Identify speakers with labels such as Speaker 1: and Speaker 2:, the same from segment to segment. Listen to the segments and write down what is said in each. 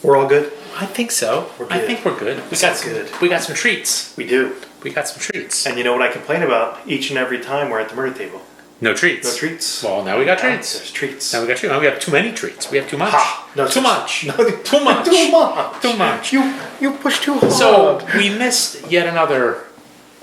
Speaker 1: We're all good?
Speaker 2: I think so.
Speaker 1: We're good.
Speaker 2: I think we're good. We got some treats.
Speaker 1: We do.
Speaker 2: We got some treats.
Speaker 1: And you know what I complain about each and every time we're at the murder table?
Speaker 2: No treats.
Speaker 1: No treats.
Speaker 2: Well, now we got treats.
Speaker 1: There's treats.
Speaker 2: Now we got treats. Now we have too many treats. We have too much.
Speaker 1: No,
Speaker 2: too much.
Speaker 1: No,
Speaker 2: too much.
Speaker 1: Too much.
Speaker 2: Too much.
Speaker 1: You push too hard.
Speaker 2: So we missed yet another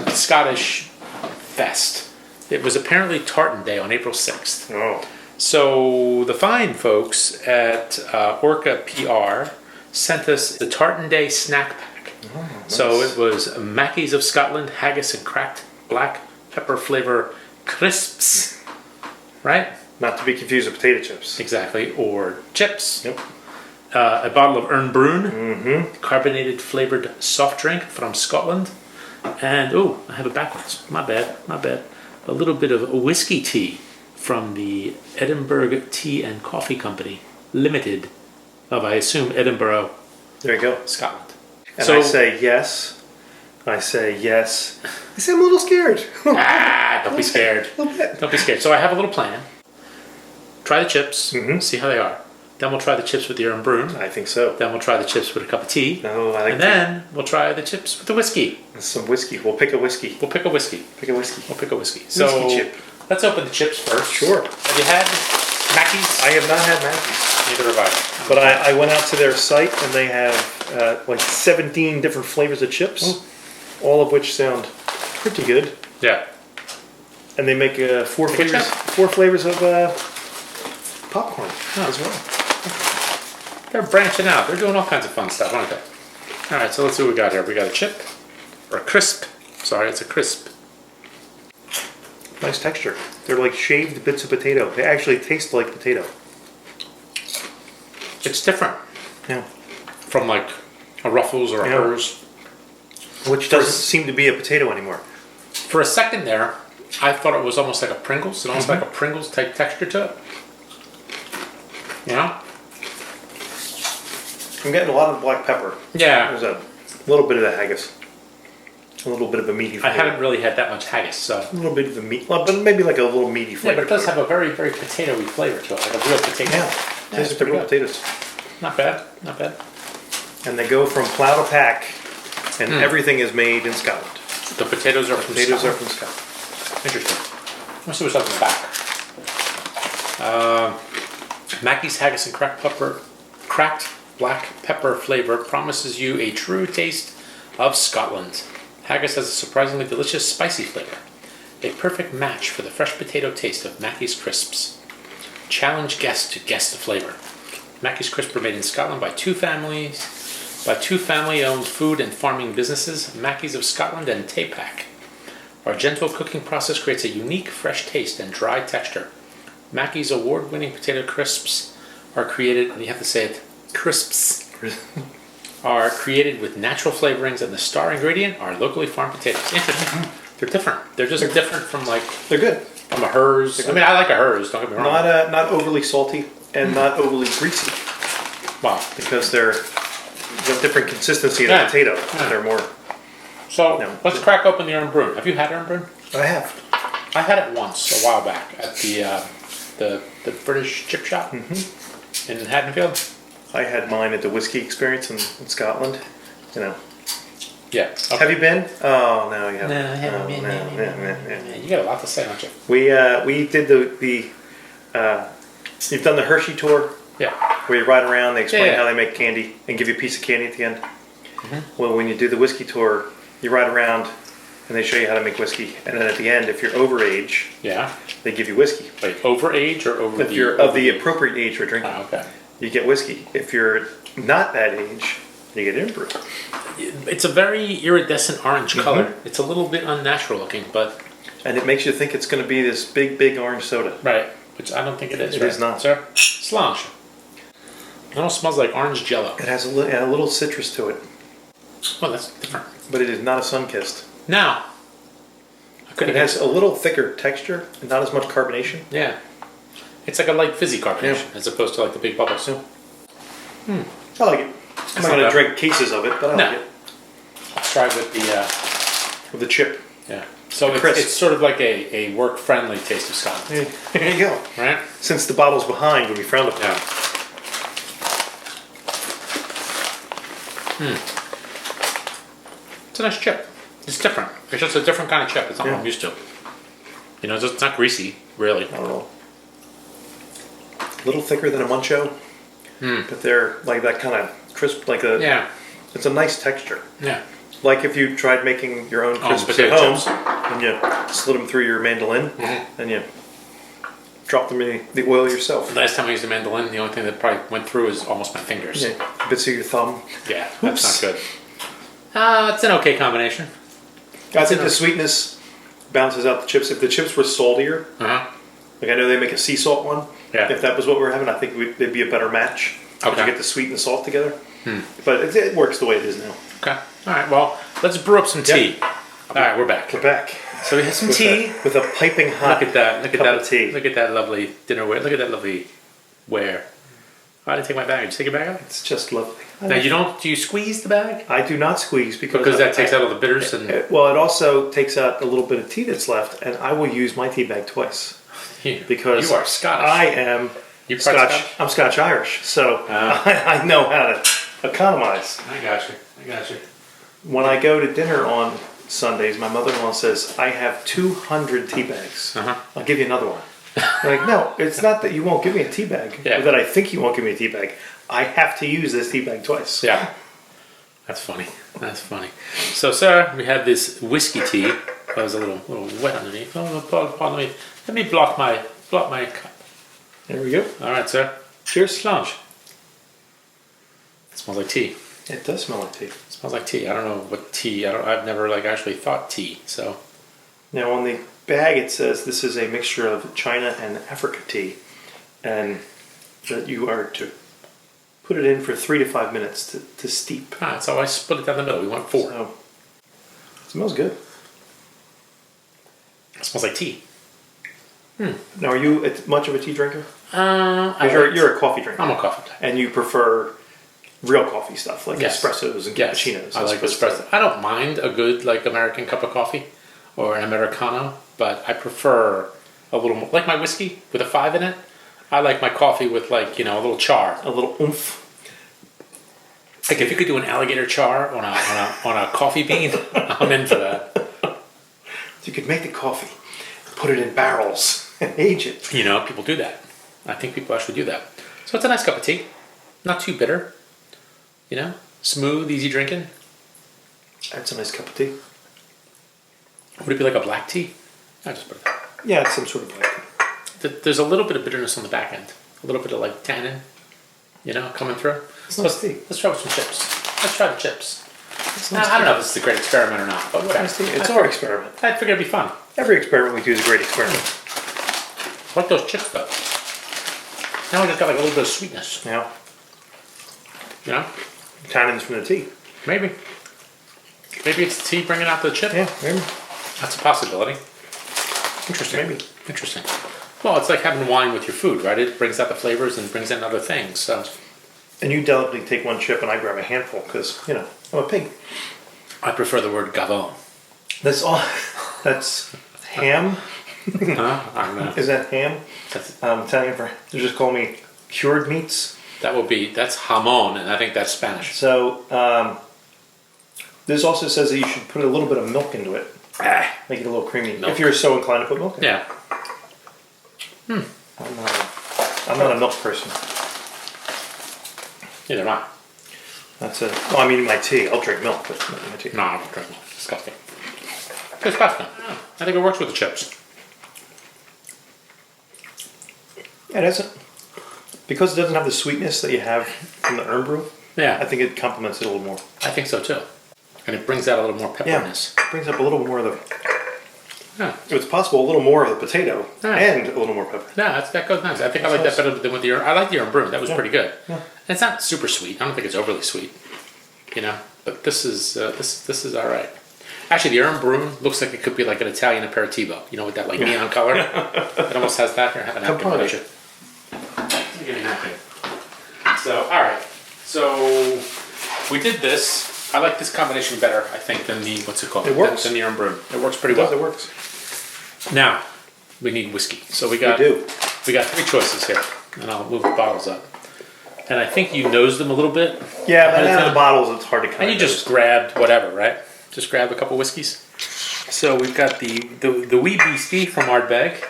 Speaker 2: Scottish fest. It was apparently Tartan Day on April 6th.
Speaker 1: Oh.
Speaker 2: So the fine folks at Orca PR sent us the Tartan Day snack pack. Oh, nice. So it was Mackie's of Scotland, Haggis and cracked black pepper flavor crisps, right?
Speaker 1: Not to be confused with potato chips.
Speaker 2: Exactly, or chips.
Speaker 1: Yep.
Speaker 2: A bottle of Irn Bru, carbonated flavored soft drink from Scotland. And, oh, I have it backwards. My bad. A little bit of whiskey tea from the Edinburgh Tea and Coffee Company Limited of, I assume, Edinburgh,
Speaker 1: there you go,
Speaker 2: Scotland.
Speaker 1: And
Speaker 2: so,
Speaker 1: I say yes. I say yes. I say I'm a little scared.
Speaker 2: Don't be scared.
Speaker 1: A little bit.
Speaker 2: Don't be scared. So I have a little plan. Try the chips, see how they are. Then we'll try the chips with the Irn Bru.
Speaker 1: I think so.
Speaker 2: Then we'll try the chips with a cup of tea.
Speaker 1: Oh, I like
Speaker 2: and then we'll try the chips with the whiskey.
Speaker 1: some whiskey. We'll pick a whiskey.
Speaker 2: We'll pick a whiskey.
Speaker 1: We'll pick a whiskey.
Speaker 2: So
Speaker 1: whiskey chip.
Speaker 2: Let's open the chips first.
Speaker 1: Sure.
Speaker 2: Have you had Mackie's?
Speaker 1: I have not had Mackie's.
Speaker 2: Neither have I.
Speaker 1: But I went out to their site and they have like 17 different flavors of chips, all of which sound pretty good.
Speaker 2: Yeah.
Speaker 1: And they make four flavors of popcorn as well.
Speaker 2: They're branching out. They're doing all kinds of fun stuff, aren't they? All right, so let's see what we got here. We got a chip, or a crisp. Sorry, it's a crisp.
Speaker 1: Nice texture. They're like shaved bits of potato. They actually taste like potato.
Speaker 2: It's different.
Speaker 1: Yeah.
Speaker 2: From like a Ruffles or a Hers.
Speaker 1: Which doesn't seem to be a potato anymore.
Speaker 2: For a second there, I thought it was almost like a Pringles. It almost like a Pringles type texture to it. You know?
Speaker 1: I'm getting a lot of black pepper.
Speaker 2: Yeah.
Speaker 1: There's a little bit of the haggis. A little bit of a meaty flavor.
Speaker 2: I haven't really had that much haggis, so.
Speaker 1: A little bit of the meat, well, but maybe like a little meaty flavor.
Speaker 2: Yeah, but it does have a very, very potato-y flavor to it, like a real potato.
Speaker 1: Yeah, tastes like the real potatoes.
Speaker 2: Not bad, not bad.
Speaker 1: And they go from plow to pack, and everything is made in Scotland.
Speaker 2: The potatoes are from
Speaker 1: Potatoes
Speaker 2: Scotland.
Speaker 1: are from Scotland.
Speaker 2: Interesting. Let's see what's up in the back. Mackie's Haggis and cracked black pepper flavor promises you a true taste of Scotland. Haggis has a surprisingly delicious spicy flavor, a perfect match for the fresh potato taste of Mackie's crisps. Challenge guests to guess the flavor. Mackie's crisps are made in Scotland by two family-owned food and farming businesses, Mackie's of Scotland and Tapac. Our gentle cooking process creates a unique, fresh taste and dry texture. Mackie's award-winning potato crisps are created, and you have to say it, crisps, are created with natural flavorings, and the star ingredient are locally farmed potatoes. Interesting. They're different. They're just different from like...
Speaker 1: They're good.
Speaker 2: From a Hers. I mean, I like a Hers, don't get me wrong.
Speaker 1: Not overly salty and not overly greasy.
Speaker 2: Wow.
Speaker 1: Because they're a different consistency of the potato. Yeah. They're more...
Speaker 2: So, let's crack open the Irn Bru. Have you had Irn Bru?
Speaker 1: I have.
Speaker 2: I had it once, a while back, at the British chip shop in Haddonfield.
Speaker 1: I had mine at the Whiskey Experience in Scotland. You know.
Speaker 2: Yeah. Okay.
Speaker 1: Have you been? Oh, no, you haven't.
Speaker 2: No, I haven't been. No. You got a lot to say, don't you?
Speaker 1: We did the you've done the Hershey tour?
Speaker 2: Yeah.
Speaker 1: Where you ride around, they explain how they make candy and give you a piece of candy at the end. Well, when you do the whiskey tour, you ride around and they show you how to make whiskey. And then at the end, if you're over age, they give you whiskey.
Speaker 2: Wait, over age or over
Speaker 1: if you're of the appropriate age for drinking.
Speaker 2: Oh, okay.
Speaker 1: You get whiskey. If you're not that age, you get Irn Bru.
Speaker 2: It's a very iridescent orange color. It's a little bit unnatural looking, but...
Speaker 1: And it makes you think it's going to be this big, big orange soda.
Speaker 2: Right, which I don't think it is.
Speaker 1: It is not.
Speaker 2: Sir? Slange. It almost smells like orange jello.
Speaker 1: It has a little citrus to it.
Speaker 2: Oh, that's different.
Speaker 1: But it is not a sun-kissed.
Speaker 2: Now.
Speaker 1: It has a little thicker texture and not as much carbonation.
Speaker 2: Yeah. It's like a light fizzy carbonation as opposed to like the big bubbles.
Speaker 1: Yeah. I like it. I'm not going to drink cases of it, but I like it.
Speaker 2: Let's try with
Speaker 1: the chip.
Speaker 2: Yeah. So it's sort of like a work-friendly taste of Scotland.
Speaker 1: There you go.
Speaker 2: Right?
Speaker 1: Since the bottle's behind when we frowned upon it.
Speaker 2: It's a nice chip. It's different. It's just a different kind of chip. It's not what I'm used to. You know, it's not greasy, really.
Speaker 1: I don't know. A little thicker than a Muncho, but they're like that kind of crisp, like a.
Speaker 2: Yeah.
Speaker 1: It's a nice texture.
Speaker 2: Yeah.
Speaker 1: Like if you tried making your own crisps at home, and you slid them through your mandolin, and you drop them in the oil yourself.
Speaker 2: Last time I used a mandolin, the only thing that probably went through is almost my fingers.
Speaker 1: Yeah, bits of your thumb.
Speaker 2: Yeah, that's not good. It's an okay combination.
Speaker 1: I think the sweetness balances out the chips. If the chips were saltier, like I know they make a sea salt one.
Speaker 2: Yeah.
Speaker 1: If that was what we're having, I think they'd be a better match. Okay. You get the sweet and salt together. But it works the way it is now.
Speaker 2: Okay. All right. Well, let's brew up some tea. All right, we're back.
Speaker 1: We're back.
Speaker 2: So we have some tea
Speaker 1: with a piping hot.
Speaker 2: Look at that. Look at that
Speaker 1: tea.
Speaker 2: Look at that lovely dinnerware. Look at that lovely ware. I didn't take my bag. Did you take your bag out?
Speaker 1: It's just lovely.
Speaker 2: Now you don't. Do you squeeze the bag?
Speaker 1: I do not squeeze
Speaker 2: because that takes out all the bitters and.
Speaker 1: Well, it also takes out a little bit of tea that's left, and I will use my tea bag twice. Because
Speaker 2: you are Scottish.
Speaker 1: I am Scotch. I'm Scotch Irish, so I know how to economize.
Speaker 2: I got you.
Speaker 1: When I go to dinner on Sundays, my mother-in-law says, I have 200 tea bags. I'll give you another one. I'm like, no, it's not that you won't give me a tea bag, or that I think you won't give me a tea bag. I have to use this tea bag twice.
Speaker 2: Yeah. That's funny. So, sir, we have this whiskey tea. That was a little wet underneath. Oh, pardon me. Let me block my cup.
Speaker 1: There we go.
Speaker 2: All right, sir.
Speaker 1: Cheers.
Speaker 2: Lunch. It smells like tea.
Speaker 1: It does smell like tea.
Speaker 2: It smells like tea. I don't know what tea. I've never actually thought tea. So
Speaker 1: now on the bag it says this is a mixture of China and Africa tea, and that you are to put it in for 3 to 5 minutes to steep.
Speaker 2: So I split it down the middle. We want 4.
Speaker 1: So, it smells good.
Speaker 2: It smells like tea.
Speaker 1: Now, are you much of a tea drinker?
Speaker 2: You're
Speaker 1: a coffee drinker.
Speaker 2: I'm a coffee drinker.
Speaker 1: And you prefer real coffee stuff, like espressos and cappuccinos.
Speaker 2: I like espresso. I don't mind a good American cup of coffee or an Americano, but I prefer a little more, like my whiskey with a 5 in it. I like my coffee with a little char.
Speaker 1: A little oomph.
Speaker 2: Like if you could do an alligator char on a coffee bean, I'm in for that.
Speaker 1: You could make the coffee, put it in barrels, and age it.
Speaker 2: People do that. I think people actually do that. So it's a nice cup of tea. Not too bitter. Smooth, easy drinking.
Speaker 1: That's a nice cup of tea.
Speaker 2: Would it be like a black tea? I just put it there.
Speaker 1: Yeah, it's some sort of black tea.
Speaker 2: There's a little bit of bitterness on the back end. A little bit of tannin, coming through.
Speaker 1: It's nice tea.
Speaker 2: Let's try with some chips. Let's try the chips. Nice I don't know if this is a great experiment or not, but whatever.
Speaker 1: Nice tea. It's our experiment.
Speaker 2: I figured it'd be fun.
Speaker 1: Every experiment we do is a great experiment.
Speaker 2: I like those chips though. Now we just got a little bit of sweetness.
Speaker 1: Yeah.
Speaker 2: Tannins
Speaker 1: from the tea.
Speaker 2: Maybe it's tea bringing out the chip.
Speaker 1: Yeah, maybe.
Speaker 2: That's a possibility. Interesting.
Speaker 1: Maybe.
Speaker 2: Interesting. Well, it's like having wine with your food, right? It brings out the flavors and brings in other things. So.
Speaker 1: And you delicately take one chip and I grab a handful because, I'm a pig.
Speaker 2: I prefer the word gavone.
Speaker 1: That's ham?
Speaker 2: I don't know.
Speaker 1: Is that ham?
Speaker 2: That's
Speaker 1: Italian for, they just call me cured meats.
Speaker 2: That's jamon, and I think that's Spanish.
Speaker 1: So, this also says that you should put a little bit of milk into it. Make it a little creamy. Milk. If you're so inclined to put milk in it.
Speaker 2: Yeah.
Speaker 1: I'm not a milk person.
Speaker 2: Neither am I.
Speaker 1: My tea. I'll drink milk, but not my tea.
Speaker 2: No, I don't drink milk. Disgusting. Disgusting. Yeah. I think it works with the chips.
Speaker 1: Yeah, it doesn't. Because it doesn't have the sweetness that you have from the Irn Bru.
Speaker 2: Yeah.
Speaker 1: I think it complements it a little more.
Speaker 2: I think so too. And it brings out a little more pepperiness.
Speaker 1: Yeah, it brings up a little more of the... Yeah. If it's possible, a little more of the potato and a little more pepper.
Speaker 2: Yeah, that goes nice. I think I like that better than with the Irn. I like the Irn Bru. That was pretty good. Yeah. And it's not super sweet. I don't think it's overly sweet. But this is all right. Actually, the Irn Bru looks like it could be like an Italian aperitivo. With that neon color. It almost has that. Here, have a napkin. Give me a napkin. So, all right. So we did this. I like this combination better, I think, than the what's it called?
Speaker 1: It works.
Speaker 2: Than the Irn Bru. It works pretty well.
Speaker 1: It works.
Speaker 2: Now we need whiskey. So we got 3 choices here, and I'll move the bottles up. And I think you nosed them a little bit.
Speaker 1: Yeah, but out of the bottles, it's hard to kind
Speaker 2: And
Speaker 1: of.
Speaker 2: you just grabbed whatever, right? Just grabbed a couple whiskeys. So we've got the wee Beastie from Ardbeg.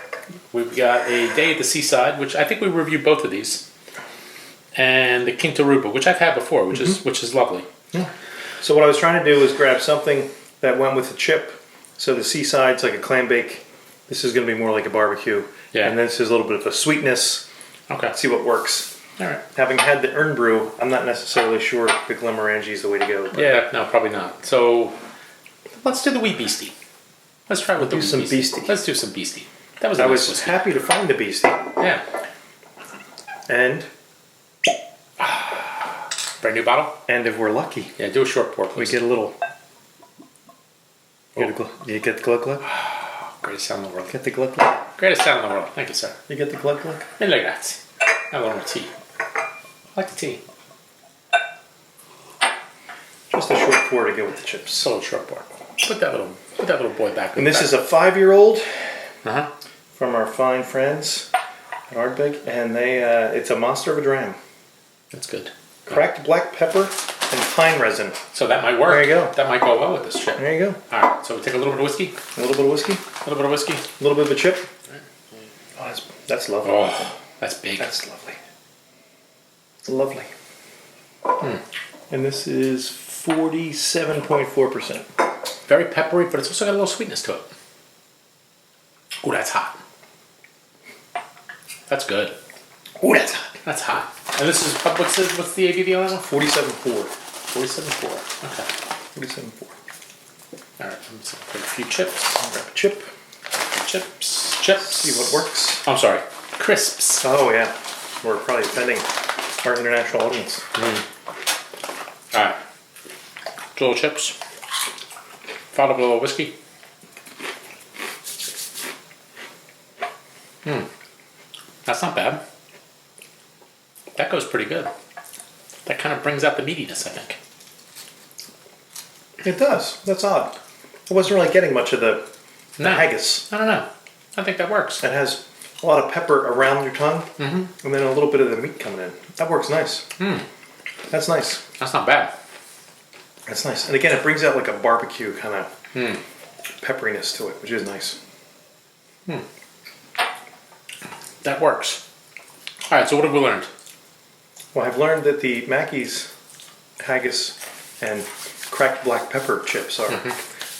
Speaker 2: We've got a Day at the Seaside, which I think we reviewed both of these, and the King Taruba, which I've had before, which is lovely.
Speaker 1: Yeah. So what I was trying to do was grab something that went with the chip. So the Seaside's like a clam bake. This is going to be more like a barbecue.
Speaker 2: Yeah.
Speaker 1: And this is a little bit of a sweetness.
Speaker 2: Okay.
Speaker 1: See what works.
Speaker 2: All right.
Speaker 1: Having had the Irn Bru, I'm not necessarily sure the Glenmorangie is the way to go. But
Speaker 2: Yeah, no, probably not. So let's do the wee Beastie. Let's try with the wee
Speaker 1: Beastie.
Speaker 2: Let's do some Beastie. That was.
Speaker 1: I was happy to find the Beastie.
Speaker 2: Yeah.
Speaker 1: And
Speaker 2: brand new bottle.
Speaker 1: And if we're lucky,
Speaker 2: yeah, do a short pour, please.
Speaker 1: We get a little. You get the glug glug.
Speaker 2: Greatest sound in the world.
Speaker 1: Get the glug glug.
Speaker 2: Greatest sound in the world. Thank you, sir.
Speaker 1: You get the glug glug.
Speaker 2: Mille grazie. I want more tea. I like the tea.
Speaker 1: Just a short pour to go with the chips.
Speaker 2: Just a little short pour. Put that little boy back.
Speaker 1: And this is a 5-year-old
Speaker 2: Uh-huh.
Speaker 1: from our fine friends at Ardbeg, and it's a monster of a dram.
Speaker 2: That's good.
Speaker 1: Cracked black pepper and pine resin.
Speaker 2: So that might work.
Speaker 1: There you go.
Speaker 2: That might go well with this chip.
Speaker 1: There you go.
Speaker 2: All right. So we take a little bit of whiskey.
Speaker 1: A little bit of whiskey.
Speaker 2: A little bit of whiskey.
Speaker 1: A little bit of a chip. Oh, that's lovely.
Speaker 2: Oh, that's big.
Speaker 1: That's lovely. Lovely. And this is 47.4%.
Speaker 2: Very peppery, but it's also got a little sweetness to it. Ooh, that's hot. That's good.
Speaker 1: Ooh, that's hot.
Speaker 2: That's hot. And this is what's the ABV on that one?
Speaker 1: 47.4.
Speaker 2: 47.4. Okay.
Speaker 1: 47.4.
Speaker 2: All right. I'm just gonna put a few chips.
Speaker 1: Grab a chip.
Speaker 2: Chips.
Speaker 1: See what works.
Speaker 2: I'm sorry. Crisps.
Speaker 1: Oh yeah. We're probably offending our international audience.
Speaker 2: All right. Little chips. Followed up with a little whiskey. That's not bad. That goes pretty good. That kind of brings out the meatiness, I think.
Speaker 1: It does. That's odd. I wasn't really getting much of the haggis.
Speaker 2: I don't know. I think that works.
Speaker 1: It has a lot of pepper around your tongue, and then a little bit of the meat coming in. That works nice. That's nice.
Speaker 2: That's not bad.
Speaker 1: That's nice. And again, it brings out like a barbecue kind of pepperiness to it, which is nice.
Speaker 2: That works. All right, so what have we learned?
Speaker 1: Well, I've learned that the Mackie's haggis and cracked black pepper chips are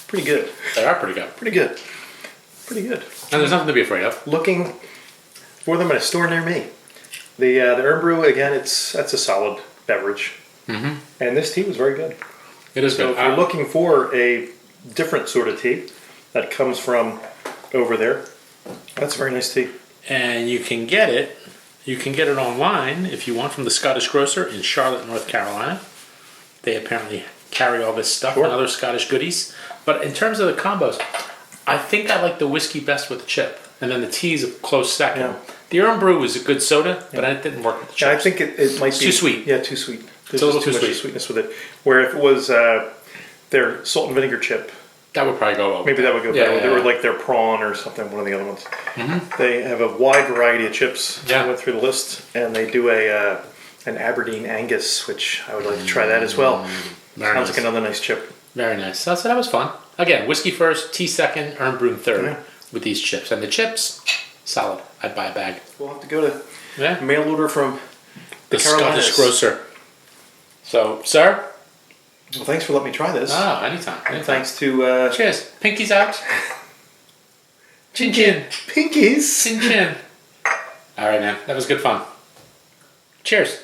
Speaker 1: pretty good.
Speaker 2: They are pretty good.
Speaker 1: Pretty good. Pretty good.
Speaker 2: And there's nothing to be afraid of.
Speaker 1: Looking for them at a store near me. The Irn Bru, again, that's a solid beverage. And this tea was very good.
Speaker 2: It is good.
Speaker 1: So if you're looking for a different sort of tea that comes from over there, that's a very nice tea.
Speaker 2: And you can get it. You can get it online if you want from the Scottish Grocer in Charlotte, North Carolina. They apparently carry all this stuff and other Scottish goodies. But in terms of the combos, I think I like the whiskey best with the chip, and then the tea's a close second.
Speaker 1: Yeah.
Speaker 2: The Irn Bru is a good soda, but it didn't work with the chips.
Speaker 1: Yeah, I think it might be
Speaker 2: too sweet.
Speaker 1: Yeah, too sweet.
Speaker 2: It's a little too
Speaker 1: much
Speaker 2: sweet.
Speaker 1: Sweetness with it. Where if it was their salt and vinegar chip,
Speaker 2: that would probably go well.
Speaker 1: Maybe that would go better.
Speaker 2: Yeah.
Speaker 1: Or like their prawn or something. One of the other ones. They have a wide variety of chips.
Speaker 2: Yeah.
Speaker 1: I went through the list, and they do an Aberdeen Angus, which I would like to try that as well. Sounds like another nice chip.
Speaker 2: Very nice. So that was fun. Again, whiskey first, tea second, Irn Bru third with these chips. And the chips, solid. I'd buy a bag.
Speaker 1: We'll have to go to mail order from
Speaker 2: the Scottish Grocer. So, sir?
Speaker 1: Well, thanks for letting me try this.
Speaker 2: Oh, anytime.
Speaker 1: Thanks to...
Speaker 2: Cheers. Pinkies out. Chin chin.
Speaker 1: Pinkies.
Speaker 2: Chin chin. All right, man. That was good fun. Cheers.